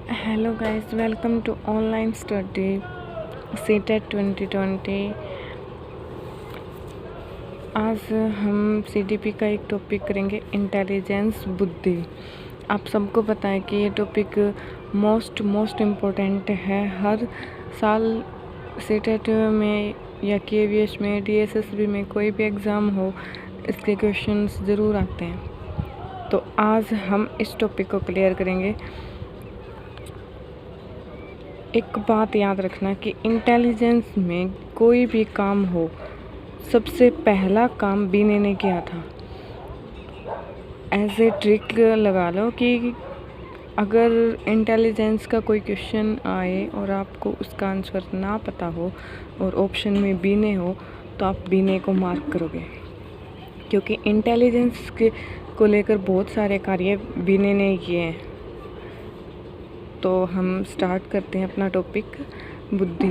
Hello guys, welcome to online study CTET 2020। आज हम CDP का एक टॉपिक करेंगे, इंटेलिजेंस, बुद्धि। आप सबको पता है कि ये टॉपिक मोस्ट इम्पोर्टेंट है। हर साल सीटेट में या केवीएस में, डीएसएसबी में कोई भी एग्ज़ाम हो, इसके क्वेश्चंस ज़रूर आते हैं। तो आज हम इस टॉपिक को क्लियर करेंगे। एक बात याद रखना कि इंटेलिजेंस में कोई भी काम हो, सबसे पहला काम बीने ने किया था। एज ए ट्रिक लगा लो कि अगर इंटेलिजेंस का कोई क्वेश्चन आए और आपको उसका आंसर ना पता हो और ऑप्शन में बीने हो, तो आप बीने को मार्क करोगे, क्योंकि इंटेलिजेंस को लेकर बहुत सारे कार्य बीने ने किए हैं। तो हम स्टार्ट करते हैं अपना टॉपिक, बुद्धि।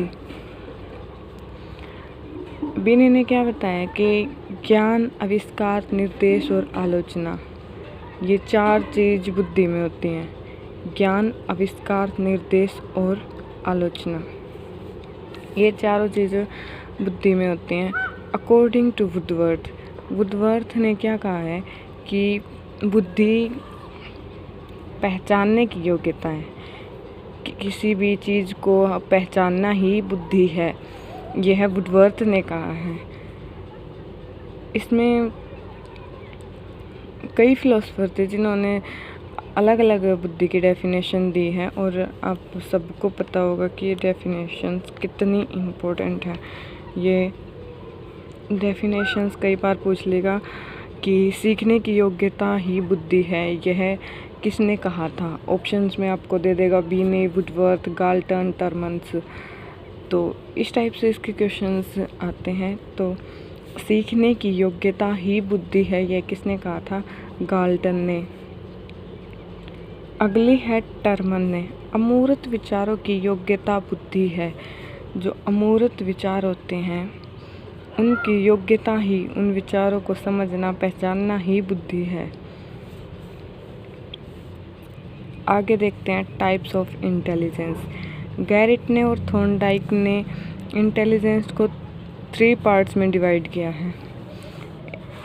बीने ने क्या बताया कि ज्ञान, आविष्कार, निर्देश और आलोचना, ये चार चीज़ बुद्धि में होती हैं। ज्ञान, आविष्कार, निर्देश और आलोचना, ये चारों चीज़ें बुद्धि में होती हैं। अकॉर्डिंग टू वुडवर्थ ने क्या कहा है कि बुद्धि पहचानने की योग्यता है, कि किसी भी चीज़ को पहचानना ही बुद्धि है। यह वुडवर्थ ने कहा है। इसमें कई फिलोसोफर थे जिन्होंने अलग अलग बुद्धि की डेफिनेशन दी है, और आप सबको पता होगा कि ये डेफिनेशंस कितनी इम्पोर्टेंट है। ये डेफिनेशंस कई बार पूछ लेगा कि सीखने की योग्यता ही बुद्धि है, यह किसने कहा था। ऑप्शंस में आपको दे देगा बीने, वुडवर्थ, गाल्टन, टर्मन्स। तो इस टाइप से इसके क्वेश्चंस आते हैं। तो सीखने की योग्यता ही बुद्धि है, यह किसने कहा था? गाल्टन ने। अगली है टर्मन ने। अमूर्त विचारों की योग्यता बुद्धि है। जो अमूर्त विचार होते हैं, उनकी योग्यता ही, उन विचारों को समझना, पहचानना ही बुद्धि है। आगे देखते हैं टाइप्स ऑफ इंटेलिजेंस। गैरिट ने और थॉर्नडाइक ने इंटेलिजेंस को 3 पार्ट्स में डिवाइड किया है।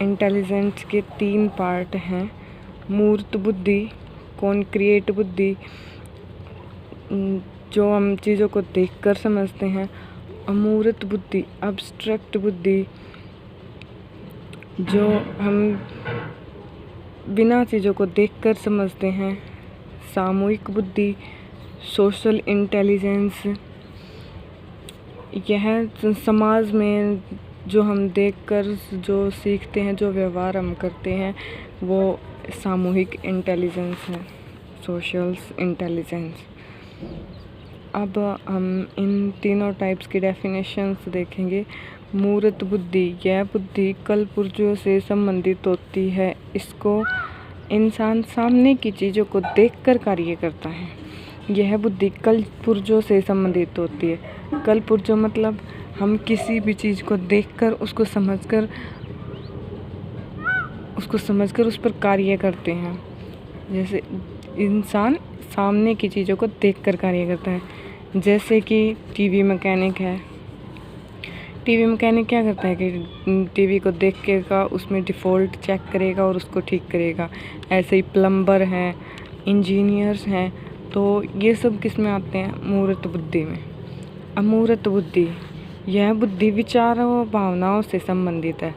इंटेलिजेंस के 3 पार्ट हैं। मूर्त बुद्धि, कॉन्क्रीट बुद्धि, जो हम चीज़ों को देखकर समझते हैं। अमूर्त बुद्धि, अब्स्ट्रैक्ट बुद्धि, जो हम बिना चीज़ों को देखकर समझते हैं। सामूहिक बुद्धि, सोशल इंटेलिजेंस, यह समाज में जो हम देखकर जो सीखते हैं, जो व्यवहार हम करते हैं, वो सामूहिक इंटेलिजेंस है, सोशल इंटेलिजेंस। अब हम इन तीनों टाइप्स की डेफिनेशंस देखेंगे। मूर्त बुद्धि, यह बुद्धि कल पुर्जों से संबंधित होती है। इसको इंसान सामने की चीज़ों को देखकर कार्य करता है। यह बुद्धि कल पुर्जों से संबंधित होती है। कल पुर्जों मतलब हम किसी भी चीज़ को देखकर उसको समझकर उस पर कार्य करते हैं। जैसे इंसान सामने की चीज़ों को देखकर कार्य करता है। जैसे कि टीवी मैकेनिक है। टीवी मैकेनिक क्या करता है कि टीवी को देख के का उसमें डिफ़ॉल्ट चेक करेगा और उसको ठीक करेगा। ऐसे ही प्लम्बर हैं, इंजीनियर्स हैं। तो ये सब किस में आते हैं? मूर्त बुद्धि में। अमूर्त बुद्धि, यह बुद्धि विचारों, भावनाओं से संबंधित है।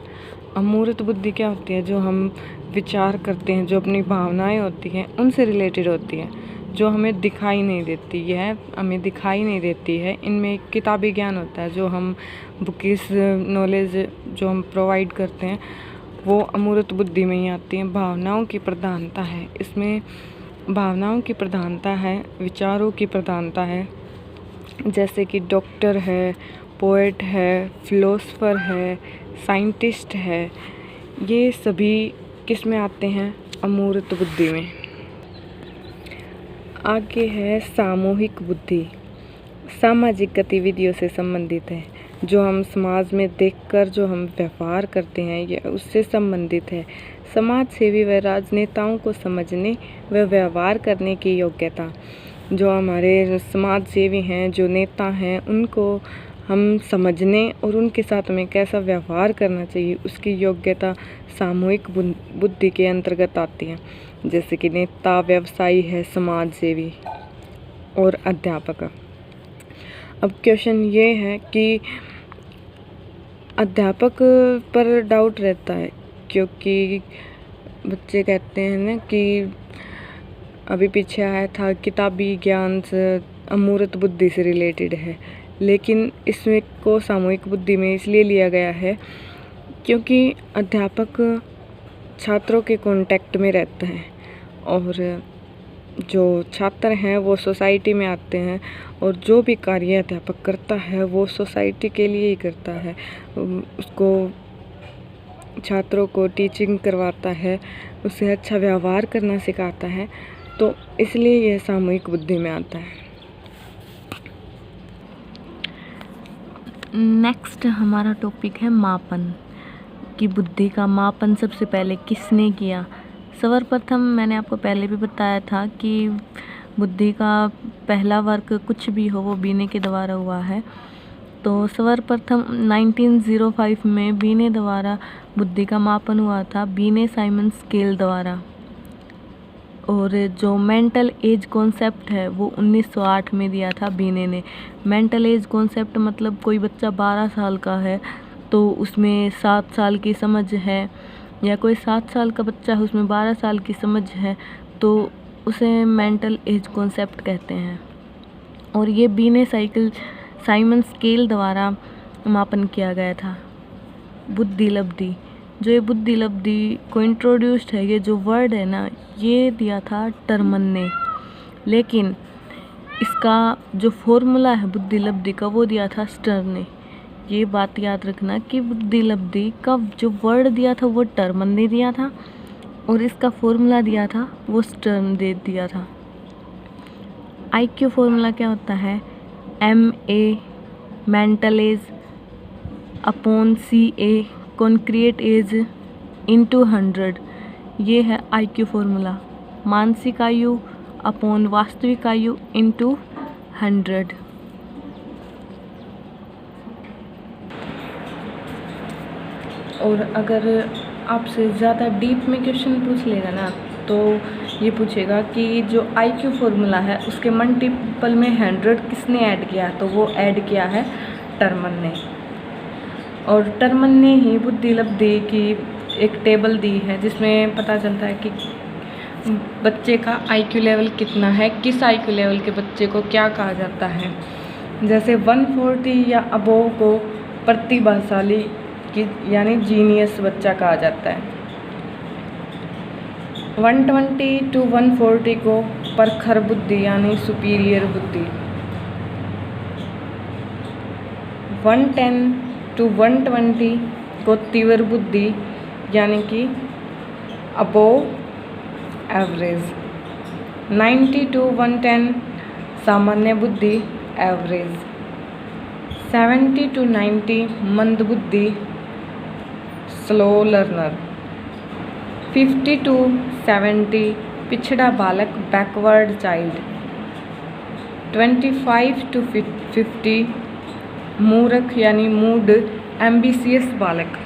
अमूर्त बुद्धि क्या होती है? जो हम विचार करते हैं, जो अपनी भावनाएं होती हैं, उनसे रिलेटेड होती है, जो हमें दिखाई नहीं देती। यह हमें दिखाई नहीं देती है। इनमें किताबी ज्ञान होता है, जो हम बुकिस नॉलेज जो हम प्रोवाइड करते हैं, वो अमूर्त बुद्धि में ही आती हैं। भावनाओं की प्रधानता है इसमें, भावनाओं की प्रधानता है, विचारों की प्रधानता है। जैसे कि डॉक्टर है, पोएट है, फिलोसोफर है, साइंटिस्ट है, ये सभी किस में आते हैं? अमूर्त बुद्धि में। आगे है सामूहिक बुद्धि। सामाजिक गतिविधियों से संबंधित है। जो हम समाज में देखकर जो हम व्यवहार करते हैं, यह उससे संबंधित है। समाज सेवी व राजनेताओं को समझने व व्यवहार करने की योग्यता। जो हमारे समाज सेवी हैं, जो नेता हैं, उनको हम समझने और उनके साथ में कैसा व्यवहार करना चाहिए उसकी योग्यता सामूहिक बुद्धि के अंतर्गत आती है। जैसे कि नेता, व्यवसायी है, समाज सेवी और अध्यापक। अब क्वेश्चन ये है कि अध्यापक पर डाउट रहता है, क्योंकि बच्चे कहते हैं ना कि अभी पीछे आया था किताबी ज्ञान से अमूर्त बुद्धि से रिलेटेड है, लेकिन इसमें को सामूहिक बुद्धि में इसलिए लिया गया है क्योंकि अध्यापक छात्रों के कांटेक्ट में रहते हैं और जो छात्र हैं वो सोसाइटी में आते हैं और जो भी कार्य अध्यापक करता है वो सोसाइटी के लिए ही करता है। उसको छात्रों को टीचिंग करवाता है, उसे अच्छा व्यवहार करना सिखाता है, तो इसलिए यह सामूहिक बुद्धि में आता है। नेक्स्ट हमारा टॉपिक है मापन कि बुद्धि का मापन सबसे पहले किसने किया। सर्वप्रथम मैंने आपको पहले भी बताया था कि बुद्धि का पहला वर्क कुछ भी हो वो बीने के द्वारा हुआ है। तो सर्वप्रथम 1905 में बीने द्वारा बुद्धि का मापन हुआ था, बीने साइमन स्केल द्वारा। और जो मेंटल एज कॉन्सेप्ट है वो 1908 में दिया था बीने ने। मेंटल एज कॉन्सेप्ट मतलब कोई बच्चा 12 साल का है तो उसमें 7 साल की समझ है, या कोई 7 साल का बच्चा है उसमें 12 साल की समझ है, तो उसे मेंटल एज कॉन्सेप्ट कहते हैं। और ये बीने साइमन स्केल द्वारा मापन किया गया था। बुद्धि लब्धि, जो ये बुद्धि लब्धि को इंट्रोड्यूस्ड है, ये जो वर्ड है ना, ये दिया था टर्मन ने, लेकिन इसका जो फॉर्मूला है बुद्धि लब्धि का वो दिया था स्टर्न ने। ये बात याद रखना कि बुद्धि लब्धि का जो वर्ड दिया था वो टर्मन ने दिया था और इसका फॉर्मूला दिया था वो स्टर्न दे दिया था। IQ फॉर्मूला क्या होता है? MA mental age upon CA concrete age into 100, ये है IQ फॉर्मूला। मानसिक आयु अपॉन वास्तविक आयु इंटू 100। और अगर आपसे ज़्यादा डीप में क्वेश्चन पूछ लेगा ना तो ये पूछेगा कि जो IQ फॉर्मूला है उसके मल्टीपल में 100 किसने ऐड किया, तो वो ऐड किया है टर्मन ने। और टर्मन ने ही बुद्धि लब्धि की एक टेबल दी है जिसमें पता चलता है कि बच्चे का IQ लेवल कितना है, किस IQ लेवल के बच्चे को क्या कहा जाता है। जैसे 140 या अबोव को प्रतिभाशाली की यानी जीनियस बच्चा कहा जाता है। 120 to 140 को परखर बुद्धि यानी सुपीरियर बुद्धि। 110 to 120 को तीव्र बुद्धि यानी कि अबोव एवरेज। 90 to 110 सामान्य बुद्धि एवरेज। 70 to 90 मंद बुद्धि स्लो लर्नर। 50 to 70 पिछड़ा बालक बैकवर्ड चाइल्ड। 25 to 50 मूर्ख यानी मूड एम्बिशियस बालक।